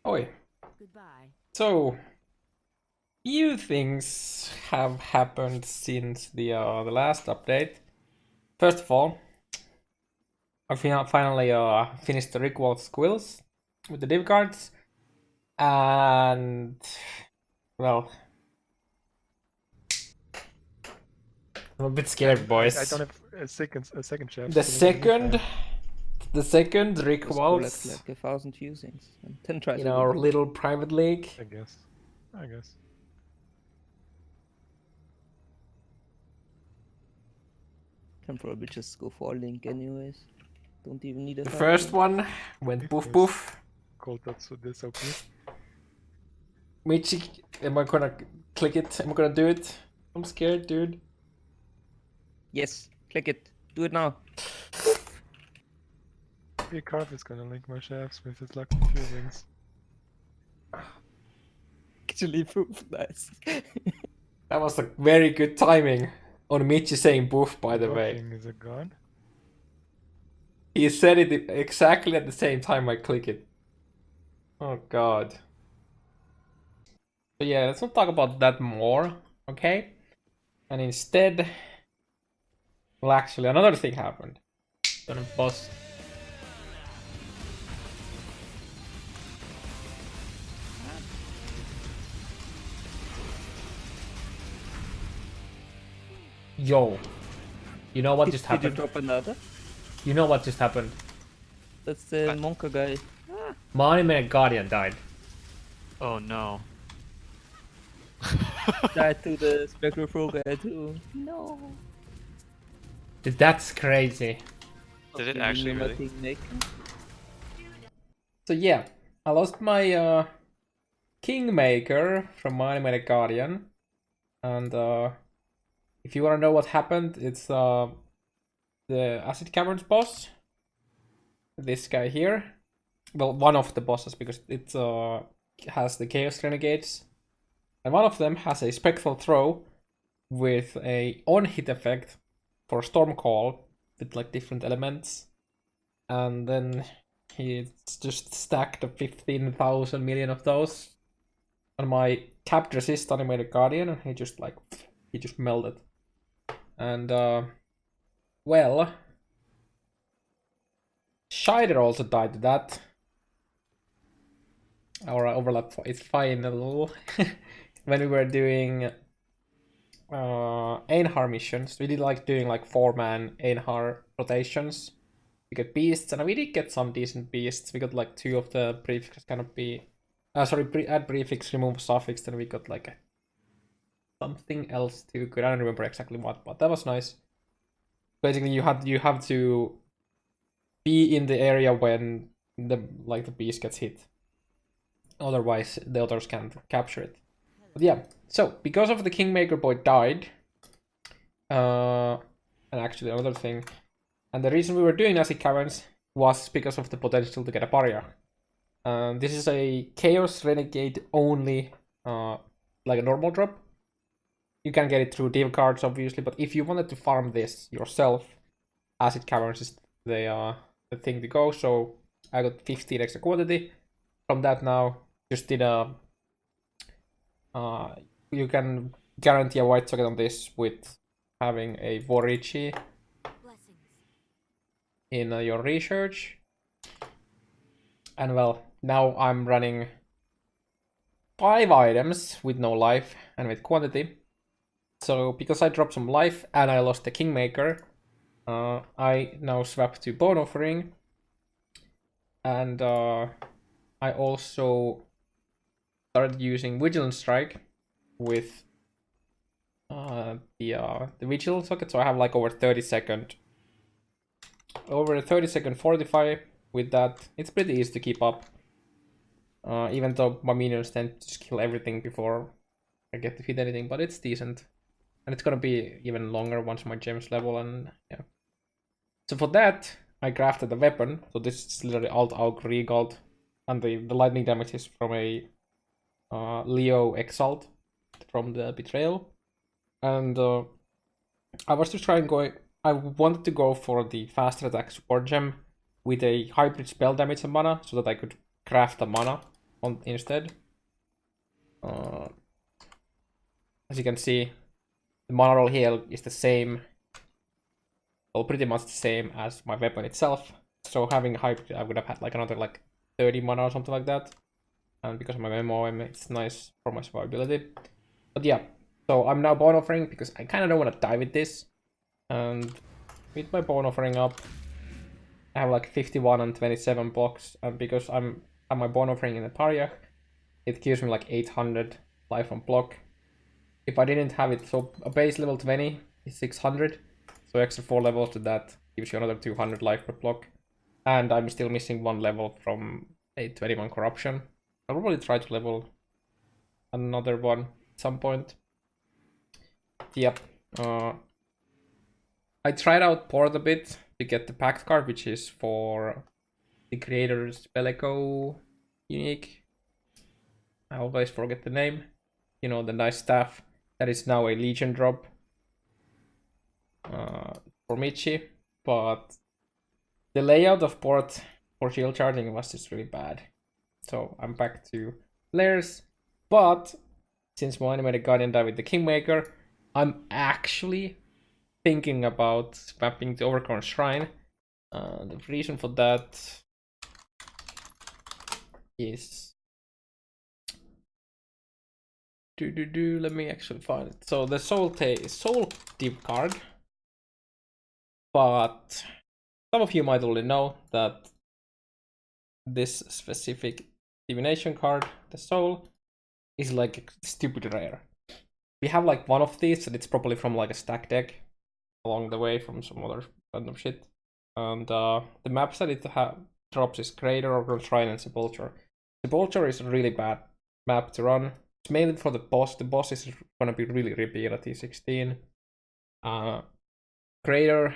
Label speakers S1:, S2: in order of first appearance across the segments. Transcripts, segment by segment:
S1: Oi.
S2: Goodbye.
S1: So, few things have happened since the last update. First of all, I finally finished the Rickwall squills with the div cards, and well, I'm a bit scared, boys.
S3: I don't have a second chef.
S1: The
S3: so we need
S1: second
S4: Just collect
S1: Rickwalls
S4: like 1,000 usings and then try
S1: in
S4: to
S1: our
S4: win.
S1: little private league.
S3: I guess.
S4: Can probably just go for a link anyways. Don't even need a
S1: The
S4: hard
S1: first
S4: link.
S1: one went
S3: If
S1: poof
S3: there's-
S1: poof.
S3: Called that so this OP.
S1: Michi, am I gonna click it? Am I gonna do it? I'm scared, dude.
S4: Yes, click it. Do it now.
S3: Your carve is gonna link my chefs with his lucky fusings.
S4: Actually, proof. Nice.
S1: That was like very good timing on Michi saying boof, by the way.
S3: Is it gone?
S1: He said it exactly at the same time I click it. Oh god. So yeah, let's not talk about that more, okay? And instead, well, actually, another thing happened. Gonna boss. Yo, you know what just
S4: Did you
S1: happened?
S4: drop another?
S1: You know what just happened?
S4: That's the Monka guy.
S1: Monument Guardian died.
S5: Oh no.
S4: Died to the Spectral Pro guy too. No.
S1: Dude, that's crazy.
S5: Did it actually really?
S4: Kingmaker.
S1: So yeah, I lost my Kingmaker from Monument Guardian, and if you wanna know what happened, it's the Acid Caverns boss. This guy here. Well, one of the bosses, because it has the Chaos Renegades. And one of them has a Spectral Throw with a on-hit effect for Storm Call with like different elements. And then he just stacked a 15,000 million of those on my tapped resist animated Guardian, and he just melted. And well, Shider also died to that. Our overlap is final. When we were doing Einhar missions, we did like doing like 4-man Einhar rotations. We got beasts, and we did get some decent beasts. We got like 2 of the prefix canopy. Add prefix, remove suffix, then we got like something else too good. I don't remember exactly what, but that was nice. Basically, you have to be in the area when the beast gets hit. Otherwise, the others can't capture it. But yeah, so because of the Kingmaker boy died, and actually another thing, and the reason we were doing Acid Caverns was because of the potential to get a Barrier. This is a Chaos Renegade only, like a normal drop. You can get it through div cards, obviously, but if you wanted to farm this yourself, Acid Caverns is the thing to go. So I got 15 extra quantity from that now. Just did a you can guarantee a white socket on this with having a Vorichi in your research. And well, now I'm running 5 items with no life and with quantity. So because I dropped some life and I lost the Kingmaker, I now swap to Bone Offering. And I also started using Vigilant Strike with the Vigil socket, so I have like over 30 second fortify with that. It's pretty easy to keep up, even though my minions tend to just kill everything before I get to hit anything, but it's decent. And it's gonna be even longer once my gems level, and yeah. So for that, I crafted a weapon. So this is literally Alt Aug Regalt, and the lightning damage is from a Leo Exile from the Betrayal. And I was just trying going. I wanted to go for the faster attack support gem with a hybrid spell damage and mana, so that I could craft a mana on instead. As you can see, the mana roll heal is the same, well, pretty much the same as my weapon itself. So having hype, I would have had like another like 30 mana or something like that. And because of my MOM, it's nice for my survivability. But yeah, so I'm now bone offering because I kind of don't want to die with this. And with my bone offering up, I have like 51 and 27 blocks. And because I have my bone offering in the Pariah, it gives me like 800 life on block. If I didn't have it, so a base level 20 is 600. So extra 4 levels to that gives you another 200 life per block. And I'm still missing 1 level from a 21 corruption. I'll probably try to level another one at some point. Yep. I tried out Port a bit to get the pact card, which is for the creator's Bellico unique. I always forget the name. You know, the nice staff that is now a Legion drop for Michi. But the layout of Port for shield charging was just really bad. So I'm back to layers. But since my animated guardian died with the Kingmaker, I'm actually thinking about swapping to Overgrown Shrine. The reason for that is let me actually find it. So the soul div card, but some of you might already know that this specific divination card, the soul, is like stupid rare. We have like one of these, and it's probably from like a stack deck along the way from some other random shit. And the maps that it drops is Crater, Overgrown Shrine, and Sepulture. Sepulture is a really bad map to run. It's mainly for the boss. The boss is gonna be really rippy at T16. Crater,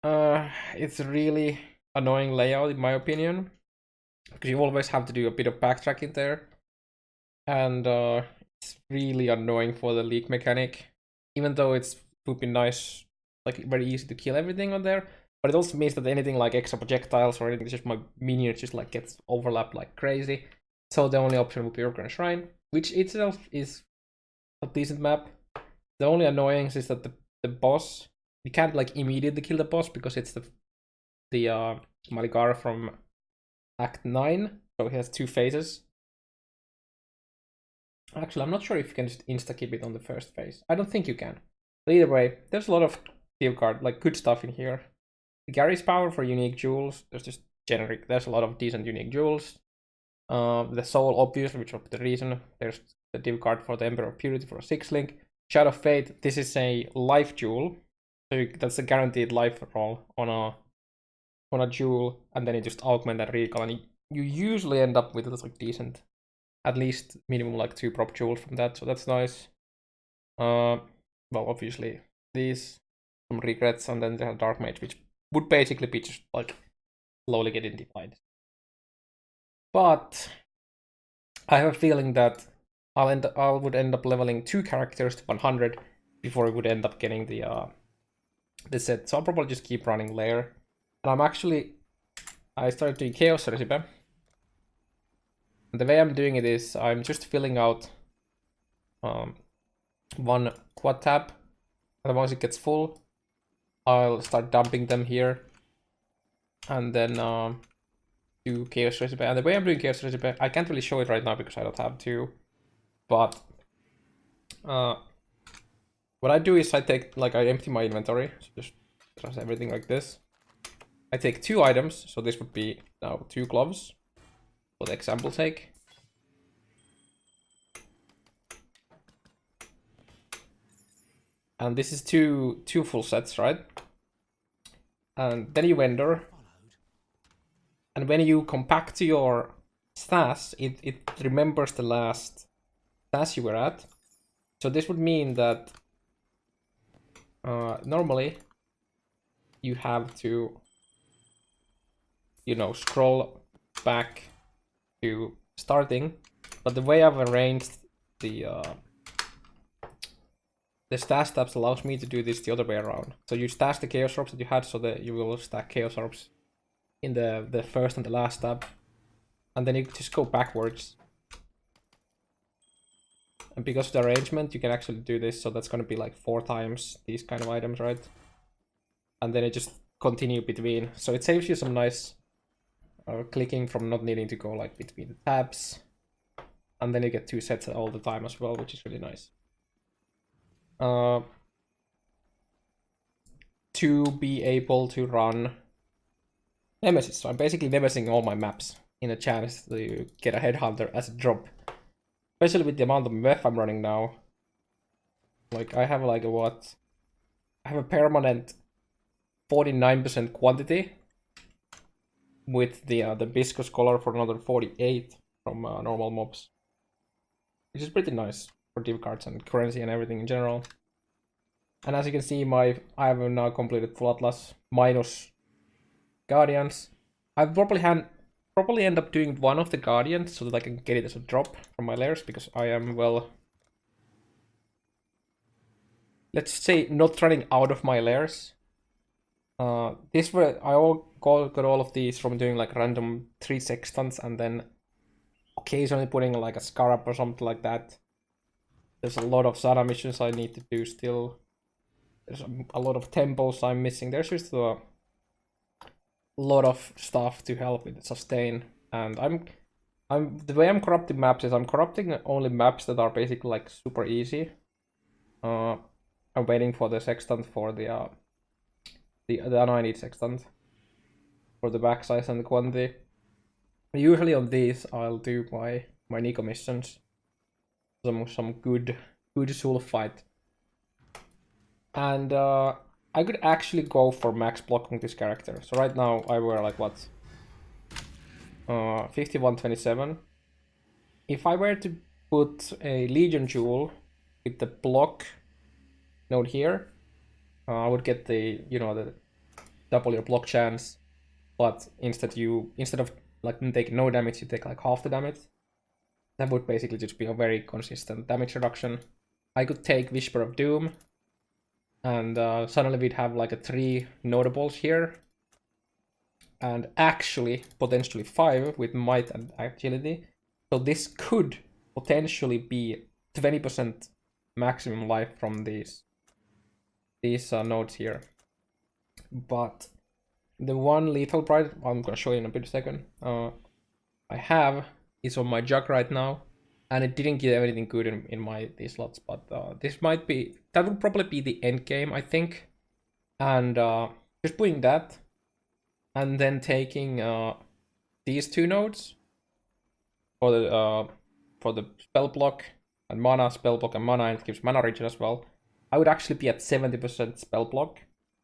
S1: it's a really annoying layout in my opinion, because you always have to do a bit of backtracking there, and it's really annoying for the leak mechanic. Even though it would be nice, like very easy to kill everything on there, but it also means that anything like extra projectiles or anything, just my minions just like gets overlapped like crazy. So the only option would be Overgrown Shrine, which itself is a decent map. The only annoyance is that the boss, you can't like immediately kill the boss because it's the Maligara from Act 9, so he has 2 phases. Actually, I'm not sure if you can just insta-keep it on the first phase. I don't think you can. But either way, there's a lot of div card, like good stuff in here. The Gary's power for unique jewels, there's just generic, there's a lot of decent unique jewels. The soul, obviously, which was the reason. There's the div card for the Emperor of Purity for a 6-link. Shadow of Fate, this is a life jewel. So that's a guaranteed life roll on a jewel, and then you just augment and recall, and you usually end up with like decent, at least minimum like 2 prop jewels from that, so that's nice. Well, obviously these, some regrets, and then there's Dark Mage, which would basically be just like slowly getting defined. But I have a feeling that I would end up leveling 2 characters to 100 before I would end up getting the set. So I'll probably just keep running layer. And I started doing Chaos Recipe. And the way I'm doing it is I'm just filling out 1 quad tab, and once it gets full, I'll start dumping them here, and then do Chaos Recipe. And the way I'm doing Chaos Recipe, I can't really show it right now because I don't have to, but what I do is I empty my inventory, so just trust everything like this. I take 2 items, so this would be now 2 gloves, for the example's sake. And this is two full sets, right? And then you vendor. And when you compact to your stash, it remembers the last stash you were at. So this would mean that normally you have to, you know, scroll back to starting, but the way I've arranged the stash tabs allows me to do this the other way around. So you stash the chaos orbs that you had, so that you will stack chaos orbs in the first and the last tab, and then you just go backwards. And because of the arrangement, you can actually do this, so that's gonna be like 4 times these kind of items, right? And then it just continue between, so it saves you some nice clicking from not needing to go like between the tabs. And then you get 2 sets all the time as well, which is really nice. To be able to run Nemesis. So I'm basically nemesising all my maps in a chance to get a Headhunter as a drop. Especially with the amount of meth I'm running now. Like, I have like a what? I have a permanent 49% quantity. With the viscous color for another 48 from normal mobs. Which is pretty nice for div cards and currency and everything in general. And as you can see, I have now completed Full Atlas minus Guardians. I'll probably end up doing one of the Guardians so that I can get it as a drop from my layers, because I am, well, let's say, not running out of my layers. I got all of these from doing like random T16s and then occasionally putting like a Scarab or something like that. There's a lot of Zara missions I need to do still. There's a lot of temples I'm missing. There's just a lot of stuff to help with sustain. And the way I'm corrupting maps is I'm corrupting only maps that are basically like super easy. I'm waiting for the sextant for the I need sextant for the back size and the quantity. Usually on these I'll do my Nico missions. Some good sulfite. And I could actually go for max blocking this character. So right now I wear like what? 5127. If I were to put a Legion Jewel with the block node here, I would get the the double your block chance, but instead of like taking no damage, you take like half the damage. That would basically just be a very consistent damage reduction. I could take Whisper of Doom, and suddenly we'd have like a 3 notables here, and actually potentially 5 with might and agility. So this could potentially be 20% maximum life from these nodes here. But the one lethal Blight, I'm gonna show you in a bit second, I have is on my Jugg right now, and it didn't give anything good in these slots, but that would probably be the end game, I think. And just putting that, and then taking these 2 nodes for the spell block and mana, and it gives mana regen as well. I would actually be at 70% spell block,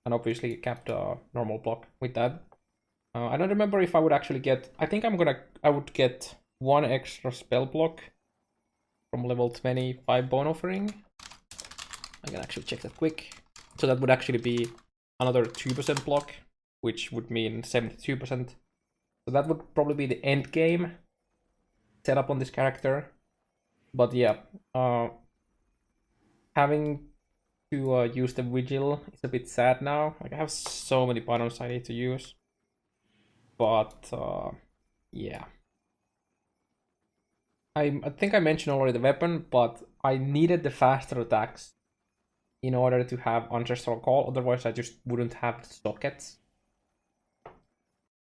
S1: and obviously capped normal block with that. I don't remember if I would actually get. I think I would get 1 extra spell block from level 25 Bone Offering. I can actually check that quick. So that would actually be another 2% block, which would mean 72%. So that would probably be the end game setup on this character. But yeah, having to use the Vigil is a bit sad now. Like, I have so many buttons I need to use. But yeah. I think I mentioned already the weapon, but I needed the faster attacks in order to have Ancestral Call, otherwise I just wouldn't have the sockets.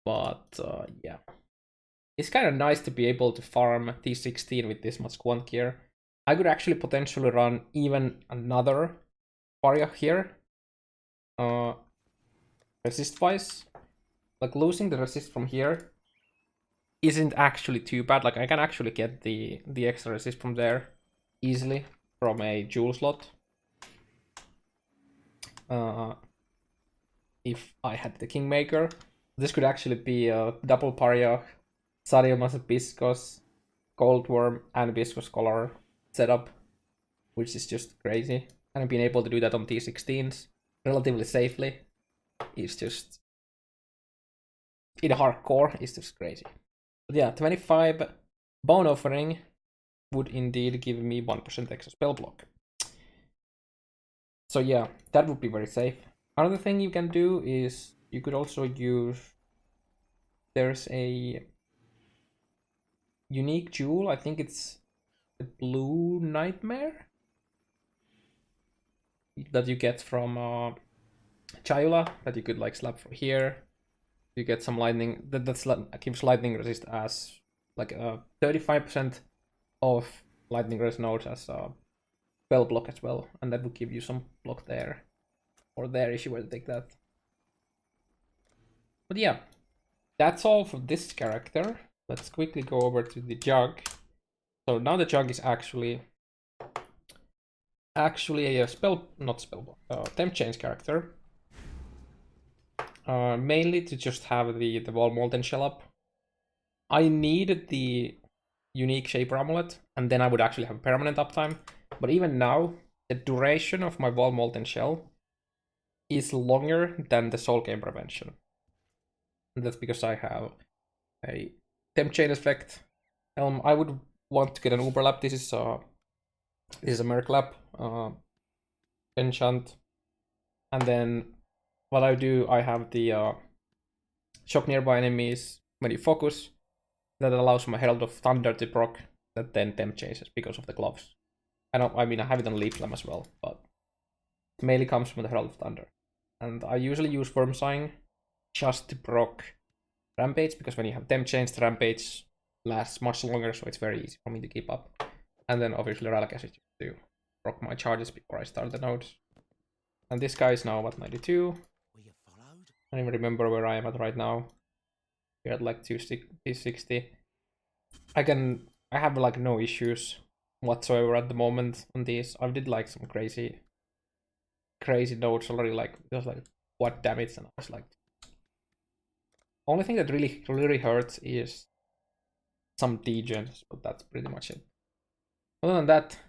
S1: But yeah. It's kind of nice to be able to farm T16 with this much quant gear. I could actually potentially run even another Varia here. Resist-wise. Like, losing the resist from here isn't actually too bad. Like, I can actually get the extra resist from there easily from a jewel slot. If I had the Kingmaker, this could actually be a double Paria, Sadiamas, Viscos, Goldworm, and Viscous Color setup, which is just crazy. And being able to do that on T16s relatively safely is just, in hardcore, is just crazy. But yeah, 25 Bone Offering would indeed give me 1% extra spell block. So yeah, that would be very safe. Another thing you can do is you could also use, there's a unique jewel. I think it's the blue nightmare that you get from Chayula that you could like slap from here. You get some lightning that's keeps lightning resist as like 35% of lightning resist nodes as spell block as well, and that would give you some block there or there if you were to take that. But yeah, that's all for this character. Let's quickly go over to the Jugg. So now the Jugg is actually a temp change character. Mainly to just have the wall molten shell up. I needed the unique shaper amulet, and then I would actually have permanent uptime. But even now, the duration of my wall molten shell is longer than the soul game prevention. And that's because I have a temp chain effect. I would want to get an overlap. This is a Merklap enchant, and then what I do, I have the shock nearby enemies when you focus. That allows my Herald of Thunder to proc that then temp chases because of the gloves. I have it on Leaf Lamb as well, but it mainly comes from the Herald of Thunder. And I usually use Worm Sighing just to proc Rampage, because when you have temp chains, the Rampage lasts much longer, so it's very easy for me to keep up. And then obviously Relic Acid to proc my charges before I start the nodes. And this guy is now at 92. I don't even remember where I am at right now. We're at like 260. I have like no issues whatsoever at the moment on these. I did like some crazy nodes already, like it was like what damage, and I was like, only thing that really hurts is some degens, but that's pretty much it. Other than that,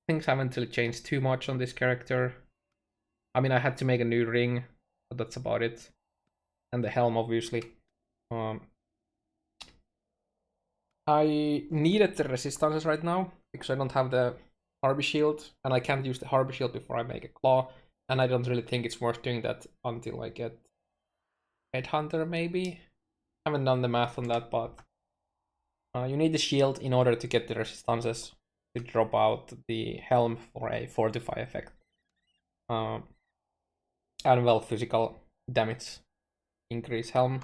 S1: things haven't really changed too much on this character. I mean, I had to make a new ring, but that's about it. And the helm, obviously. I needed the resistances right now because I don't have the Harvey Shield, and I can't use the Harvey Shield before I make a claw, and I don't really think it's worth doing that until I get Headhunter, maybe? I haven't done the math on that, but you need the shield in order to get the resistances to drop out the helm for a fortify effect. And well, physical damage increase helm.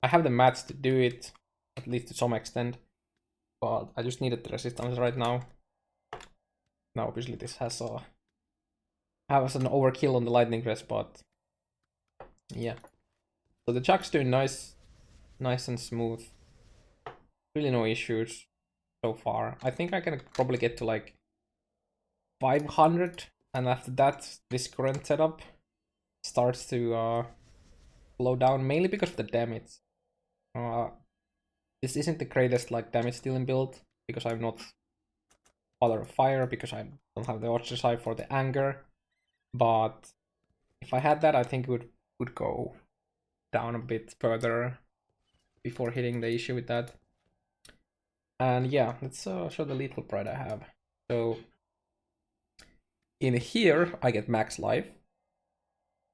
S1: I have the mats to do it, at least to some extent, but I just needed the resistance right now. Now obviously this has an overkill on the lightning rest, but yeah. So the Jugg's doing nice and smooth. Really no issues so far. I think I can probably get to like 500, and after that this current setup starts to slow down, mainly because of the damage. This isn't the greatest like damage dealing build because I'm not Father of Fire, because I don't have the Ostracized for the anger. But if I had that, I think it would go down a bit further before hitting the issue with that. And yeah, let's show the lethal pride I have. So in here I get max life.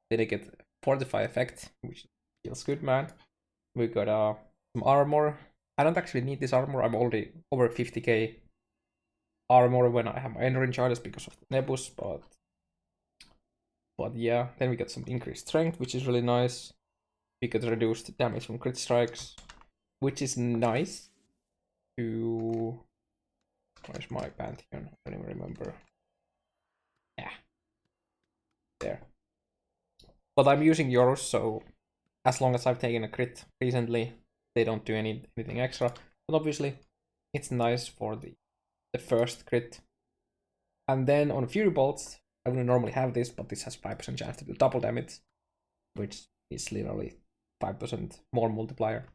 S1: Then I get fortify effect, which feels good, man. We got some armor. I don't actually need this armor. I'm already over 50k armor when I have my Enduring charges because of the Nebus, but yeah. Then we get some increased strength, which is really nice. We get reduced damage from crit strikes, which is nice. Where's my Pantheon? I don't even remember. Yeah, there. But I'm using yours, so as long as I've taken a crit recently, they don't do anything extra. But obviously, it's nice for the first crit. And then on Fury Bolts, I wouldn't normally have this, but this has 5% chance to do double damage, which is literally 5% more multiplier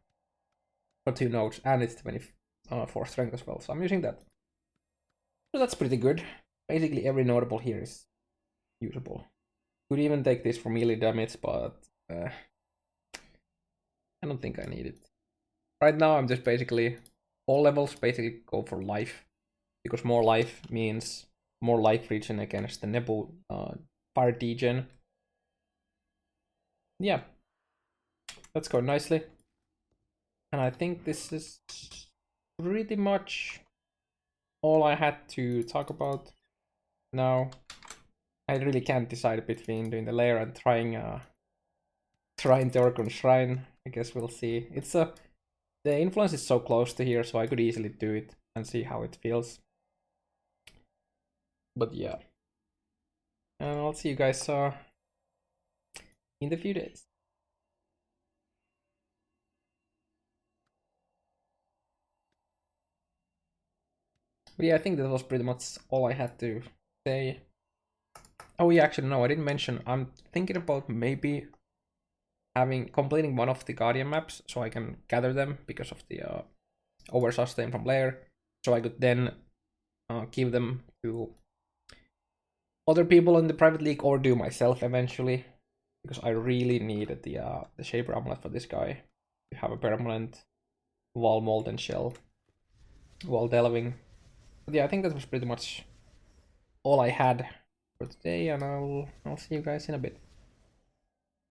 S1: for 2 nodes, and it's 24 strength as well, so I'm using that. So that's pretty good. Basically every notable here is usable. Could even take this for melee damage, but I don't think I need it. Right now I'm just basically, all levels basically go for life, because more life means more life regen against the Nebu fire degen. Yeah, that's going nicely. And I think this is pretty much all I had to talk about now. I really can't decide between doing the lair and trying the Organ Shrine. I guess we'll see. It's the influence is so close to here, so I could easily do it and see how it feels. But yeah, and I'll see you guys in the few days. But yeah, I think that was pretty much all I had to say. Oh yeah, actually no, I didn't mention. I'm thinking about maybe completing one of the Guardian maps so I can gather them because of the over sustain from lair, so I could then give them to other people in the private league or do myself eventually, because I really needed the Shaper Amulet for this guy to have a permanent wall mold and shell while delving. But yeah, I think that was pretty much all I had for today, and I'll see you guys in a bit.